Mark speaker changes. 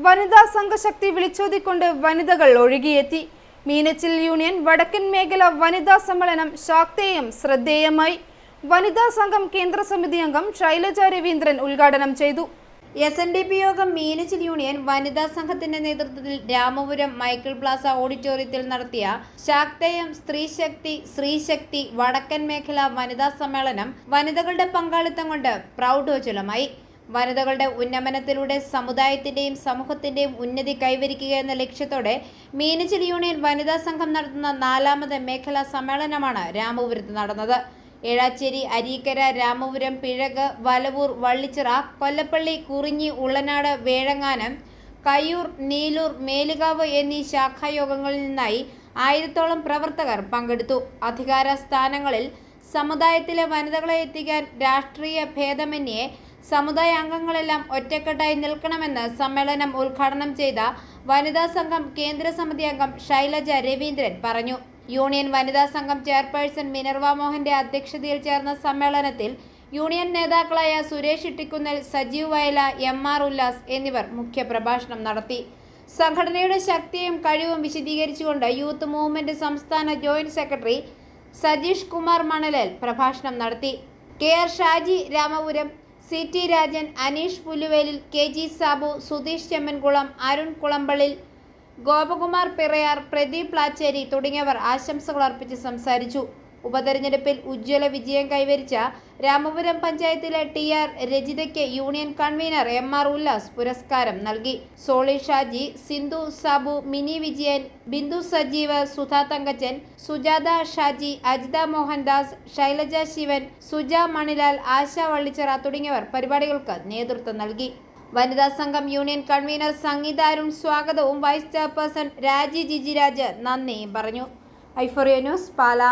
Speaker 1: വനിതാ സംഘശക്തി വിളിച്ചോതിക്കൊണ്ട് വനിതകൾ ഒഴുകിയെത്തി. മീനച്ചിൽ യൂണിയൻ വടക്കൻ മേഖല വനിതാ സമ്മേളനം ശാക്തേയം ശ്രദ്ധേയമായി. വനിതാ സംഘം കേന്ദ്ര സമിതി അംഗം ശൈലജ രവീന്ദ്രൻ ഉദ്ഘാടനം ചെയ്തു.
Speaker 2: SNDP യോഗം മീനച്ചിൽ യൂണിയൻ വനിതാ സംഘത്തിന്റെ നേതൃത്വത്തിൽ രാമപുരം മൈക്കിൾ പ്ലാസ ഓഡിറ്റോറിയത്തിൽ നടത്തിയ ശാക്തേയം സ്ത്രീശക്തി ശ്രീശക്തി വടക്കൻ മേഖല വനിതാ സമ്മേളനം വനിതകളുടെ പങ്കാളിത്തം കൊണ്ട് പ്രൗഢോജ്വലമായി. വനിതകളുടെ ഉന്നമനത്തിലൂടെ സമുദായത്തിന്റെയും സമൂഹത്തിന്റെയും ഉന്നതി കൈവരിക്കുക എന്ന ലക്ഷ്യത്തോടെ മീനച്ചിൽ യൂണിയൻ വനിതാ സംഘം നടത്തുന്ന 4ാമത് മേഖലാ സമ്മേളനമാണ് രാമപുരത്ത് നടന്നത്. ഏഴാച്ചേരി, അരീക്കര, രാമപുരം, പിഴക്, വലവൂർ, വള്ളിച്ചിറ, കൊല്ലപ്പള്ളി, കുറിഞ്ഞി, ഉള്ളനാട്, വേഴങ്ങാനം, കയ്യൂർ, നീലൂർ, മേലുകാവ് എന്നീ ശാഖായോഗങ്ങളിൽ നിന്നായി 1000ഓളം പ്രവർത്തകർ പങ്കെടുത്തു. അധികാര സ്ഥാനങ്ങളിൽ സമുദായത്തിലെ വനിതകളെ എത്തിക്കാൻ രാഷ്ട്രീയ ഭേദമന്യേ സമുദായ അംഗങ്ങളെല്ലാം ഒറ്റക്കെട്ടായി നിൽക്കണമെന്ന് സമ്മേളനം ഉദ്ഘാടനം ചെയ്ത വനിതാ സംഘം കേന്ദ്ര സമിതി അംഗം ശൈലജ രവീന്ദ്രൻ പറഞ്ഞു. യൂണിയൻ വനിതാ സംഘം ചെയർപേഴ്സൺ മിനർവ മോഹന്റെ അധ്യക്ഷതയിൽ ചേർന്ന സമ്മേളനത്തിൽ യൂണിയൻ നേതാക്കളായ സുരേഷ് ഇട്ടിക്കുന്നൽ, സജീവ് വയല, MR ഉല്ലാസ് എന്നിവർ മുഖ്യപ്രഭാഷണം നടത്തി. സംഘടനയുടെ ശക്തിയും കഴിവും വിശദീകരിച്ചുകൊണ്ട് യൂത്ത് മൂവ്മെന്റ് സംസ്ഥാന ജോയിന്റ് സെക്രട്ടറി സജീഷ് കുമാർ മണലൽ പ്രഭാഷണം നടത്തി. KR Shaji Ramapuram, CT Rajan, Aneesh പുല്ലുവേലിൽ, KG Sabu, Sudheesh ചെമ്മൻകുളം, Arun Kulampallil, Gopakumar Pirayar, Pradeep Plachery തുടങ്ങിയവർ ആശംസകൾ അർപ്പിച്ച് സംസാരിച്ചു. ഉപതെരഞ്ഞെടുപ്പിൽ ഉജ്ജ്വല വിജയം കൈവരിച്ച രാമപുരം പഞ്ചായത്തിലെ TR രജിതയ്ക്ക് യൂണിയൻ കൺവീനർ MR ഉല്ലാസ് പുരസ്കാരം നൽകി. സോളി ഷാജി, സിന്ധു സാബു, മിനി വിജയൻ, ബിന്ദു സജീവ്, സുധാ തങ്കച്ചൻ, സുജാത ഷാജി, അജിത മോഹൻദാസ്, ശൈലജ ശിവൻ, സുജ മണിലാൽ, ആശ വള്ളിച്ചിറ തുടങ്ങിയവർ പരിപാടികൾക്ക് നേതൃത്വം നൽകി. വനിതാ സംഘം യൂണിയൻ കൺവീനർ സംഗീത അരുൺ സ്വാഗതവും വൈസ് ചെയർപേഴ്സൺ രാജി ജിജിരാജ് നന്ദിയും പറഞ്ഞു. ഐഫോറിയ ന്യൂസ്, പാലാ.